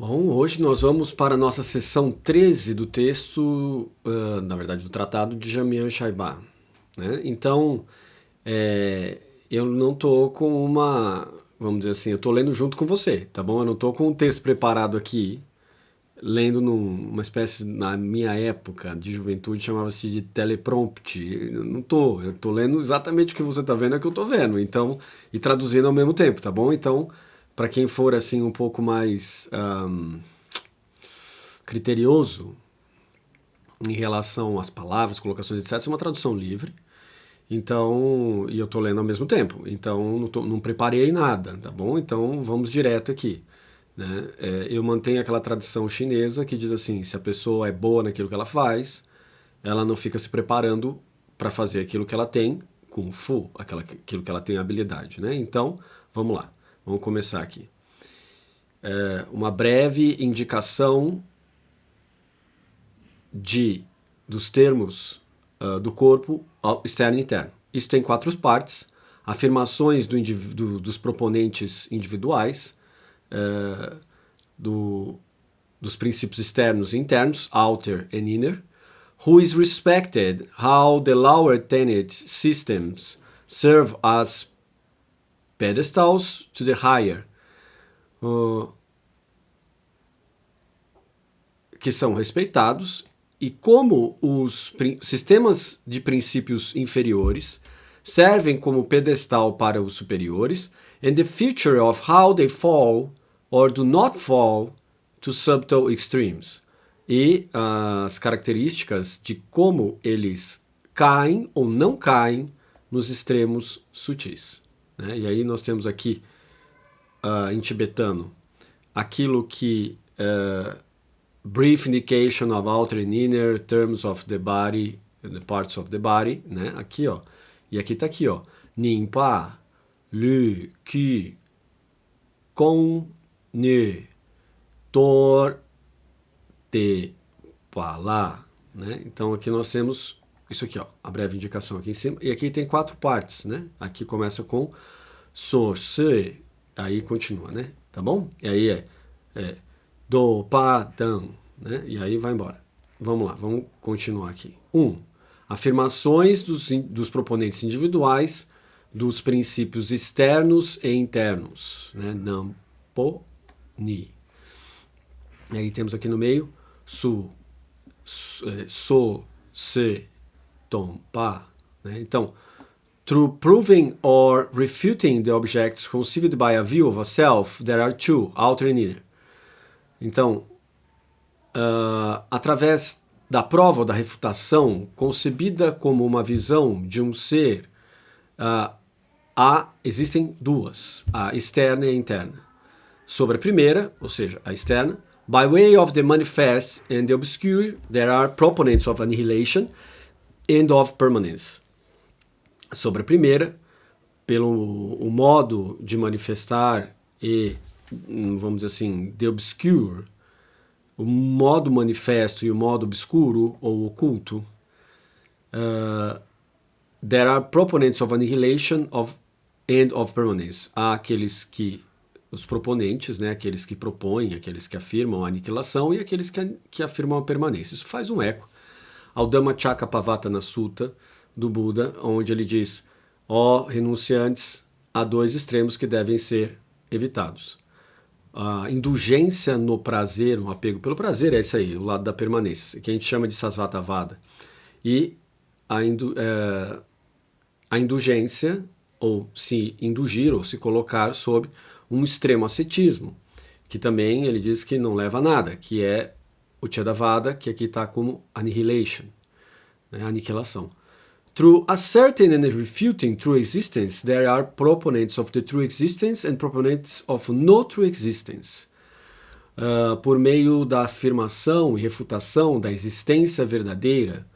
Bom, hoje nós vamos para a nossa sessão 13 do texto, na verdade do Tratado de Jamian Shaibah, né? Então, é, eu não estou com vamos dizer assim, eu estou lendo junto com você, tá bom? Eu não estou com um texto preparado aqui, lendo numa espécie, na minha época de juventude, chamava-se de teleprompter. Eu não estou, eu estou lendo exatamente o que você está vendo, é o que eu estou vendo, então, e traduzindo ao mesmo tempo, tá bom? Então, para quem for assim um pouco mais criterioso em relação às palavras, colocações, etc., é uma tradução livre. Então, e eu estou lendo ao mesmo tempo. Então, não preparei nada, tá bom? Então, vamos direto aqui. Né? Eu mantenho aquela tradição chinesa que diz assim: se a pessoa é boa naquilo que ela faz, ela não fica se preparando para fazer aquilo que ela tem com fu, aquilo que ela tem habilidade. Né? Então, vamos lá. Vamos começar aqui. Uma breve indicação dos termos do corpo externo e interno. Isso tem 4 partes: afirmações dos proponentes individuais, dos princípios externos e internos, outer and inner, who is respected, how the lower tenet systems serve as pedestals to the higher, que são respeitados, e como os sistemas de princípios inferiores servem como pedestal para os superiores, and the feature of how they fall or do not fall to subtle extremes, e as características de como eles caem ou não caem nos extremos sutis. Né? E aí nós temos aqui, em tibetano, aquilo que brief indication of outer and inner terms of the body, the parts of the body, né? Aqui, ó. E aqui tá aqui, ó. Nimpa, lu, qi, con, ne, tor, te, pa, lá, né? Então aqui nós temos isso aqui, ó, a breve indicação aqui em cima. E aqui tem 4 partes, né? Aqui começa com so, se, aí continua, né? Tá bom? E aí é do, pa, dan, né? E aí vai embora. Vamos lá, vamos continuar aqui. 1. Afirmações dos proponentes individuais dos princípios externos e internos, né? Nam, po, ni. E aí temos aqui no meio so, se, tom, pa, né? Então, through proving or refuting the objects conceived by a view of a self, there are 2, outer and inner. Então, através da prova ou da refutação, concebida como uma visão de um ser, existem 2, a externa e a interna. Sobre a primeira, ou seja, a externa, by way of the manifest and the obscure, there are proponents of annihilation and of permanence. Sobre a primeira, pelo o modo de manifestar e, vamos dizer assim, the obscure, o modo manifesto e o modo obscuro ou oculto, there are proponents of annihilation and of permanence. Há os proponentes, né, aqueles que propõem, aqueles que afirmam a aniquilação e aqueles que afirmam a permanência. Isso faz um eco ao Dhammacakkappavattana Sutta do Buda, onde ele diz: ó renunciantes, há 2 extremos que devem ser evitados. A indulgência no prazer, um apego pelo prazer, é isso aí, o lado da permanência, que a gente chama de Sasvatavada. E a indulgência, ou se indulgir, ou se colocar sob um extremo ascetismo, que também ele diz que não leva a nada, que é o Thyadavada, que aqui está como annihilation, né, aniquilação. Through asserting and refuting true existence, there are proponents of the true existence and proponents of no true existence. Por meio da afirmação e refutação da existência verdadeira,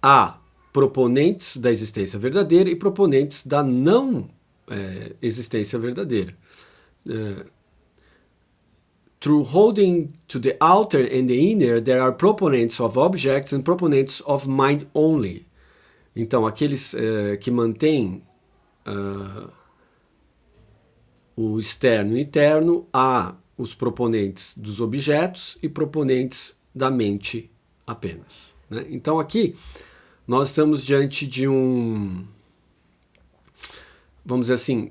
há proponentes da existência verdadeira e proponentes da não existência verdadeira. Through holding to the outer and the inner, there are proponents of objects and proponents of mind only. Então, aqueles que mantêm o externo e interno, há os proponentes dos objetos e proponentes da mente apenas, né? Então aqui nós estamos diante de vamos dizer assim,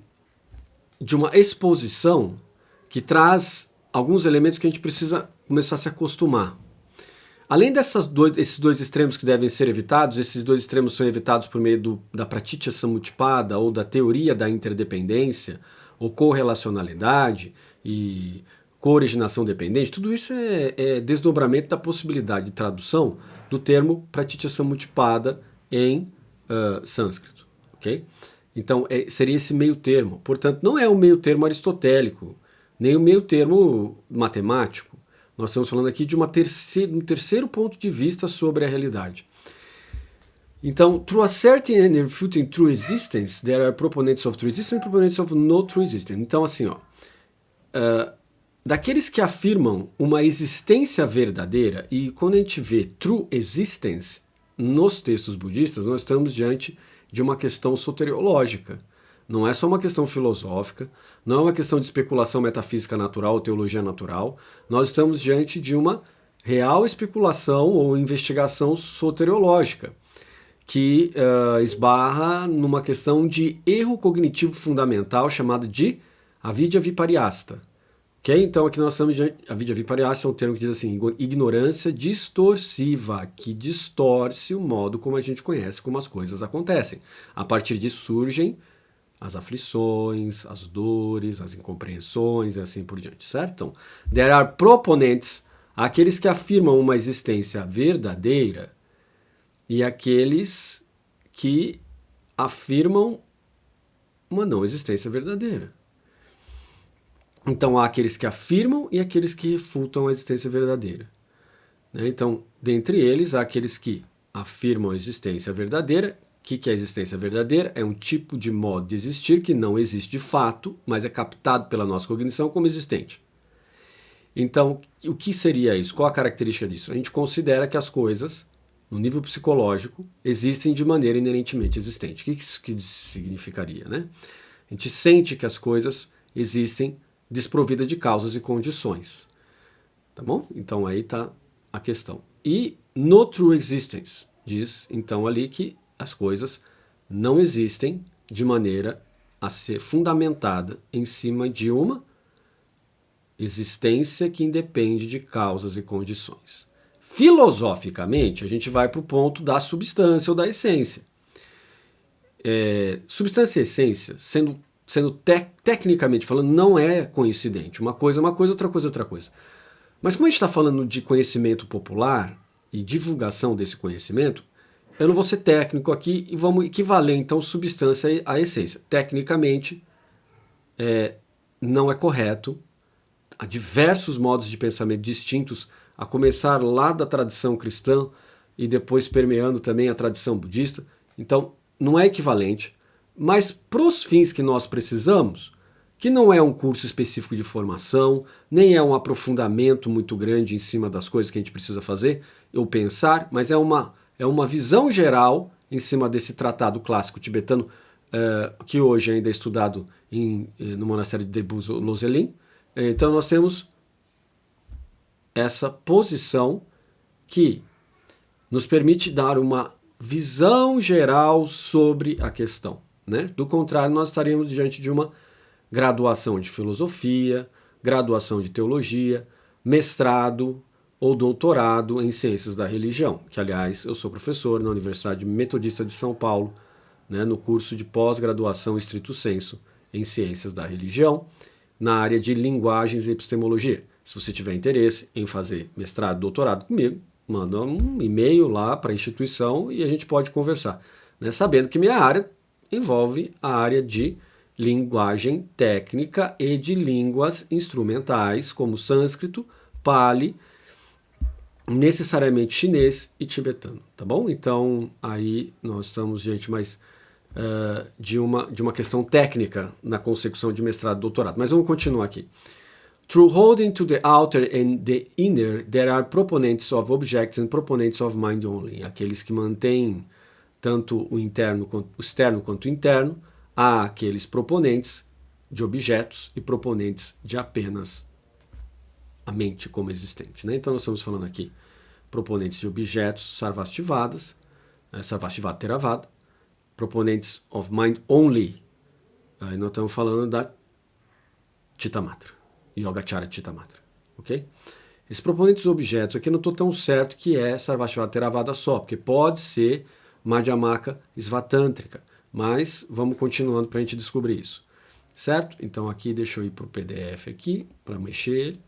de uma exposição que traz alguns elementos que a gente precisa começar a se acostumar. Além desses dois extremos que devem ser evitados, esses dois extremos são evitados por meio da pratitya samutpada ou da teoria da interdependência ou correlacionalidade e cooriginação dependente. Tudo isso é desdobramento da possibilidade de tradução do termo pratitya samutpada em sânscrito, ok? Então seria esse meio termo. Portanto, não é um meio termo aristotélico, nem um meio termo matemático. Nós estamos falando aqui de um terceiro ponto de vista sobre a realidade. Então, through asserting and refuting true existence, there are proponents of true existence and proponents of no true existence. Então, assim, daqueles que afirmam uma existência verdadeira, e quando a gente vê true existence nos textos budistas, nós estamos diante de uma questão soteriológica. Não é só uma questão filosófica, não é uma questão de especulação metafísica natural ou teologia natural. Nós estamos diante de uma real especulação ou investigação soteriológica, que esbarra numa questão de erro cognitivo fundamental chamado de avidya viparyasta. Okay? Então aqui nós estamos diante... Avidya viparyasta é um termo que diz assim, ignorância distorsiva, que distorce o modo como a gente conhece como as coisas acontecem. A partir disso surgem as aflições, as dores, as incompreensões e assim por diante, certo? Então, there are proponents, aqueles que afirmam uma existência verdadeira e aqueles que afirmam uma não existência verdadeira. Então, há aqueles que afirmam e aqueles que refutam a existência verdadeira, né? Então, dentre eles, há aqueles que afirmam a existência verdadeira. O que é a existência verdadeira? É um tipo de modo de existir que não existe de fato, mas é captado pela nossa cognição como existente. Então, o que seria isso? Qual a característica disso? A gente considera que as coisas, no nível psicológico, existem de maneira inerentemente existente. O que isso significaria, né? A gente sente que as coisas existem desprovidas de causas e condições. Tá bom? Então aí está a questão. E no true existence, diz então ali que as coisas não existem de maneira a ser fundamentada em cima de uma existência que independe de causas e condições. Filosoficamente, a gente vai para o ponto da substância ou da essência. Substância e essência, sendo tecnicamente falando, não é coincidente. Uma coisa é uma coisa, outra coisa é outra coisa. Mas como a gente está falando de conhecimento popular e divulgação desse conhecimento, eu não vou ser técnico aqui e vamos equivaler então substância à essência. Tecnicamente, não é correto. Há diversos modos de pensamento distintos, a começar lá da tradição cristã e depois permeando também a tradição budista. Então, não é equivalente. Mas para os fins que nós precisamos, que não é um curso específico de formação, nem é um aprofundamento muito grande em cima das coisas que a gente precisa fazer ou pensar, mas é uma visão geral em cima desse tratado clássico tibetano, que hoje ainda é estudado no monastério de Debuz Lozelim. Então nós temos essa posição que nos permite dar uma visão geral sobre a questão, né? Do contrário, nós estaríamos diante de uma graduação de filosofia, graduação de teologia, mestrado ou doutorado em ciências da religião, que aliás eu sou professor na Universidade Metodista de São Paulo, né, no curso de pós-graduação estrito sensu em ciências da religião, na área de linguagens e epistemologia. Se você tiver interesse em fazer mestrado, doutorado comigo, manda um e-mail lá para a instituição e a gente pode conversar, né, sabendo que minha área envolve a área de linguagem técnica e de línguas instrumentais, como sânscrito, pali, necessariamente chinês e tibetano, tá bom? Então, aí nós estamos diante mais de uma questão técnica na consecução de mestrado e doutorado. Mas vamos continuar aqui. Through holding to the outer and the inner, there are proponents of objects and proponents of mind only. Aqueles que mantêm tanto o externo quanto o interno. Há aqueles proponentes de objetos e proponentes de apenas a mente como existente, né? Então nós estamos falando aqui proponentes de objetos sarvastivada, theravada, proponentes of mind only, aí nós estamos falando da Chittamatra, Yogacara Chittamatra, ok? Esses proponentes de objetos aqui eu não estou tão certo que é Sarvastivada Theravada só, porque pode ser Madhyamaka Svatântrika, mas vamos continuando para a gente descobrir isso, certo? Então aqui deixa eu ir para o PDF aqui, para mexer ele.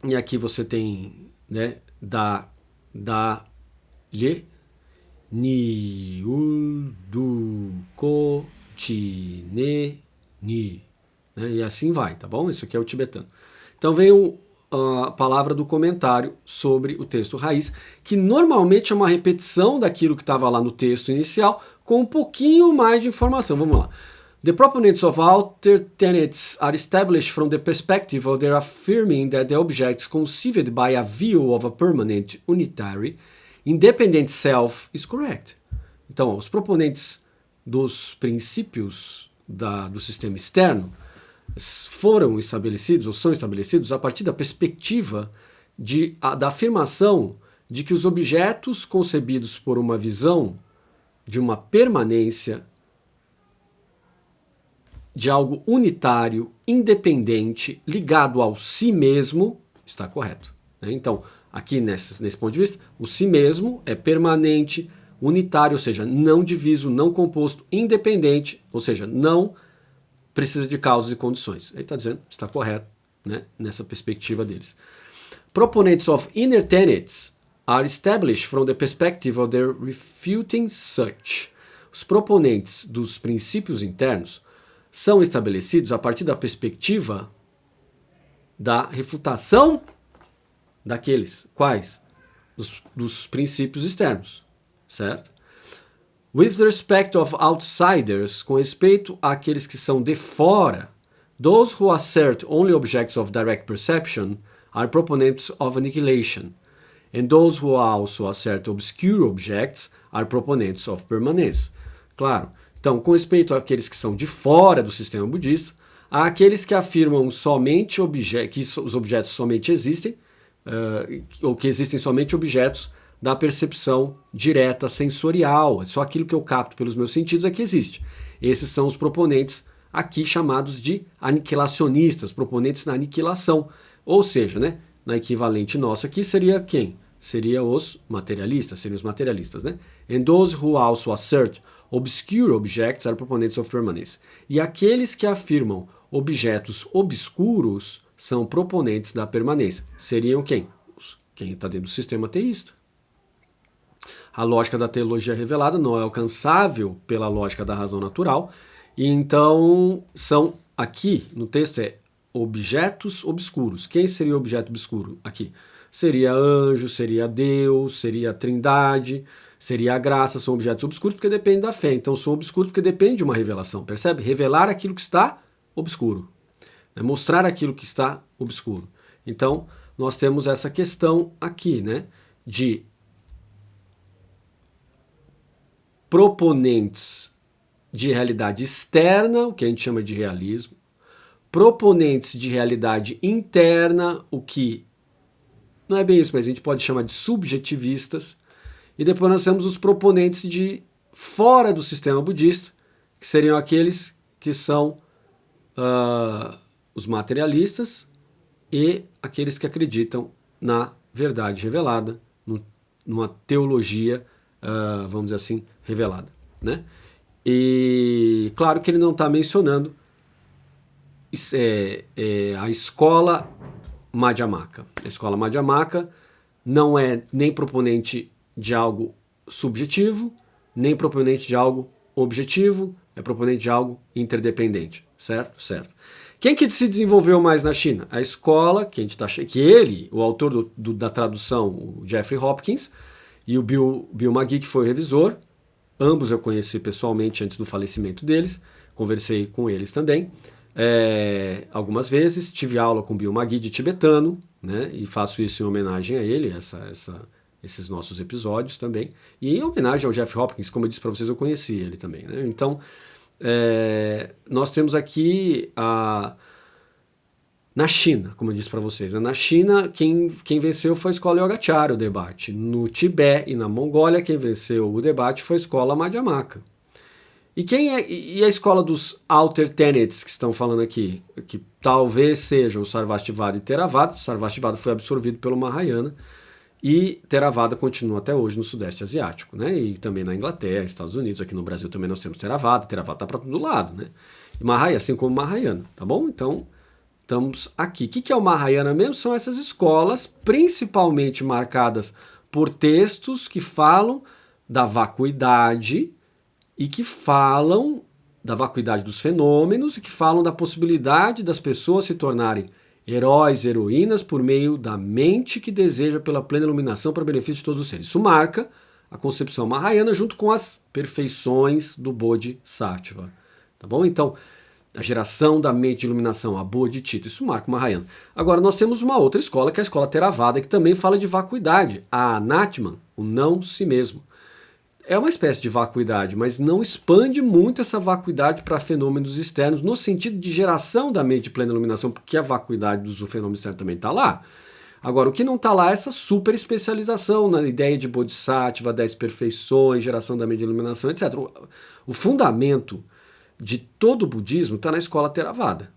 E aqui você tem, né, lhe, ni, du, ko, chi, ne, ni, né, e assim vai, tá bom? Isso aqui é o tibetano. Então vem a palavra do comentário sobre o texto raiz, que normalmente é uma repetição daquilo que estava lá no texto inicial, com um pouquinho mais de informação. Vamos lá. The proponents of outer tenets are established from the perspective of their affirming that the objects conceived by a view of a permanent, unitary, independent self is correct. Então, os proponentes dos princípios do sistema externo foram estabelecidos, ou são estabelecidos, a partir da perspectiva da afirmação de que os objetos concebidos por uma visão de uma permanência, de algo unitário, independente, ligado ao si mesmo, está correto, né? Então, aqui nesse ponto de vista, o si mesmo é permanente, unitário, ou seja, não diviso, não composto, independente, ou seja, não precisa de causas e condições. Ele está dizendo que está correto, né, nessa perspectiva deles. Proponents of inner tenets are established from the perspective of their refuting such. Os proponentes dos princípios internos são estabelecidos a partir da perspectiva da refutação daqueles. Quais? Dos princípios externos, certo? With respect of outsiders, com respeito àqueles que são de fora, those who assert only objects of direct perception are proponents of annihilation, and those who also assert obscure objects are proponents of permanence. Claro, então, com respeito àqueles que são de fora do sistema budista, há aqueles que afirmam somente que os objetos somente existem, ou que existem somente objetos da percepção direta sensorial, é só aquilo que eu capto pelos meus sentidos é que existe. Esses são os proponentes aqui chamados de aniquilacionistas, proponentes da aniquilação, ou seja, né, na equivalente nossa aqui seria quem? Seria os materialistas, seriam os materialistas, né? And those who also assert obscure objects are proponents of permanence. E aqueles que afirmam objetos obscuros são proponentes da permanência. Seriam quem? Quem está dentro do sistema teísta. A lógica da teologia revelada não é alcançável pela lógica da razão natural, e então são aqui no texto objetos obscuros. Quem seria o objeto obscuro aqui? Seria anjo, seria Deus, seria a Trindade, seria a graça, são objetos obscuros porque dependem da fé. Então são obscuros porque depende de uma revelação, percebe? Revelar aquilo que está obscuro, né? Mostrar aquilo que está obscuro. Então nós temos essa questão aqui, né, de proponentes de realidade externa, o que a gente chama de realismo, proponentes de realidade interna, o que não é bem isso, mas a gente pode chamar de subjetivistas, e depois nós temos os proponentes de fora do sistema budista, que seriam aqueles que são os materialistas e aqueles que acreditam na verdade revelada, numa teologia, vamos dizer assim, revelada, né? E claro que ele não está mencionando a escola Madhyamaka. A escola Madhyamaka não é nem proponente de algo subjetivo, nem proponente de algo objetivo, é proponente de algo interdependente, certo? Certo. Quem que se desenvolveu mais na China? A escola, que ele, o autor da tradução, o Jeffrey Hopkins, e o Bill McGee, que foi o revisor, ambos eu conheci pessoalmente antes do falecimento deles, conversei com eles também, algumas vezes, tive aula com o Bill McGee de tibetano, né, e faço isso em homenagem a ele, esses nossos episódios também, e em homenagem ao Jeff Hopkins, como eu disse para vocês, eu conheci ele também, né? Então, nós temos aqui, Na China, como eu disse para vocês, né? Na China quem venceu foi a escola Yogacara, o debate. No Tibete e na Mongólia quem venceu o debate foi a escola Madhyamaka. E a escola dos Alter Tenets que estão falando aqui, que talvez sejam o Sarvastivada e Theravada. O Sarvastivada foi absorvido pelo Mahayana e Theravada continua até hoje no Sudeste Asiático, né? E também na Inglaterra, Estados Unidos, aqui no Brasil também nós temos Theravada está para todo lado, né? E Mahayana, assim como Mahayana, tá bom? Então, estamos aqui. O que é o Mahayana mesmo? São essas escolas principalmente marcadas por textos que falam da vacuidade e que falam da vacuidade dos fenômenos e que falam da possibilidade das pessoas se tornarem heróis, heroínas por meio da mente que deseja pela plena iluminação para benefício de todos os seres. Isso marca a concepção Mahayana junto com as perfeições do Bodhisattva. Tá bom? Então, a geração da mente de iluminação, a Bodhicitta, isso marca o Mahayana. Agora, nós temos uma outra escola, que é a escola Theravada, que também fala de vacuidade, a Anatman, o não si mesmo. É uma espécie de vacuidade, mas não expande muito essa vacuidade para fenômenos externos, no sentido de geração da mente de plena iluminação, porque a vacuidade dos fenômenos externos também está lá. Agora, o que não está lá é essa super especialização na ideia de Bodhisattva, 10 perfeições, geração da mente de iluminação, etc. O fundamento de todo o budismo está na escola Theravada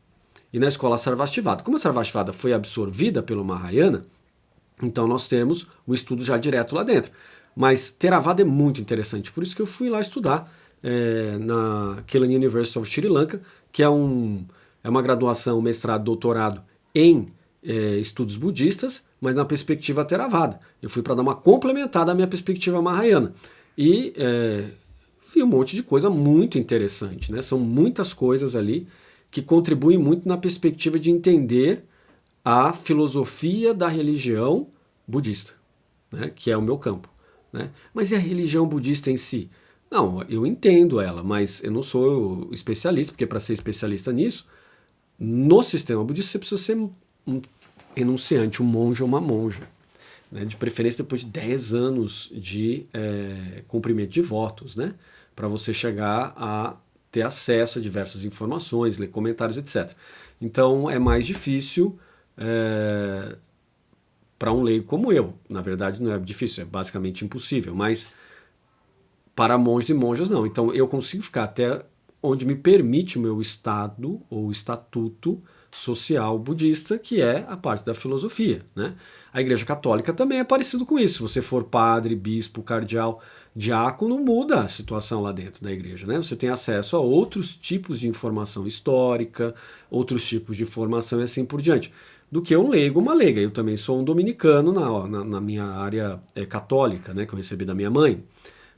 e na escola Sarvastivada. Como a Sarvastivada foi absorvida pelo Mahayana, então nós temos o estudo já direto lá dentro. Mas Theravada é muito interessante, por isso que eu fui lá estudar na Kelaniya University of Sri Lanka, que é uma graduação, mestrado, doutorado em estudos budistas, mas na perspectiva Theravada. Eu fui para dar uma complementada à minha perspectiva Mahayana. E vi um monte de coisa muito interessante, né? São muitas coisas ali que contribuem muito na perspectiva de entender a filosofia da religião budista, né? Que é o meu campo. Né? Mas e a religião budista em si? Não, eu entendo ela, mas eu não sou especialista, porque para ser especialista nisso, no sistema budista você precisa ser um enunciante, um monge ou uma monja. Né? De preferência depois de 10 anos de cumprimento de votos, né? Para você chegar a ter acesso a diversas informações, ler comentários, etc. Então é mais difícil para um leigo como eu. Na verdade não é difícil, é basicamente impossível, mas para monges e monjas não. Então eu consigo ficar até onde me permite o meu estado ou estatuto social budista, que é a parte da filosofia. Né? A Igreja Católica também é parecido com isso. Se você for padre, bispo, cardeal, diácono, muda a situação lá dentro da igreja. Né? Você tem acesso a outros tipos de informação histórica, outros tipos de informação e assim por diante, do que um leigo, uma leiga. Eu também sou um dominicano na minha área católica, né, que eu recebi da minha mãe.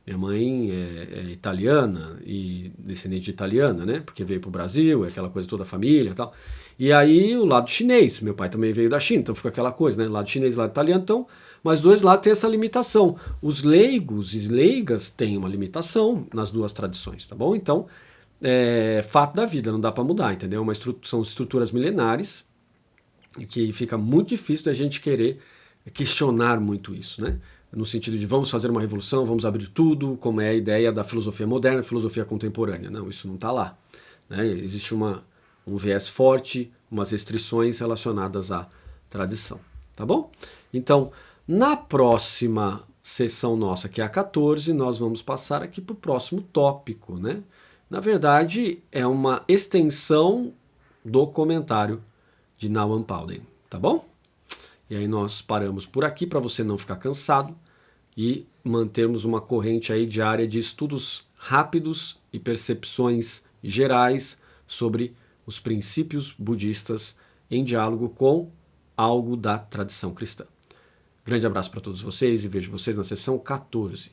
Minha mãe é italiana e descendente de italiana, né, porque veio para o Brasil, aquela coisa toda a família e tal. E aí o lado chinês, meu pai também veio da China, então fica aquela coisa, né, lado chinês e lado italiano, então, mas dois lados têm essa limitação. Os leigos e leigas têm uma limitação nas duas tradições, tá bom? Então, fato da vida, não dá para mudar, entendeu? São estruturas milenares, e que fica muito difícil da gente querer questionar muito isso, né? No sentido de vamos fazer uma revolução, vamos abrir tudo, como é a ideia da filosofia moderna, filosofia contemporânea. Não, isso não está lá. Né? Existe um viés forte, umas restrições relacionadas à tradição. Tá bom? Então, na próxima sessão nossa, que é a 14, nós vamos passar aqui para o próximo tópico. Né? Na verdade, é uma extensão do comentário de Nawan Palden, tá bom? E aí nós paramos por aqui para você não ficar cansado e mantermos uma corrente aí diária de estudos rápidos e percepções gerais sobre os princípios budistas em diálogo com algo da tradição cristã. Grande abraço para todos vocês e vejo vocês na sessão 14.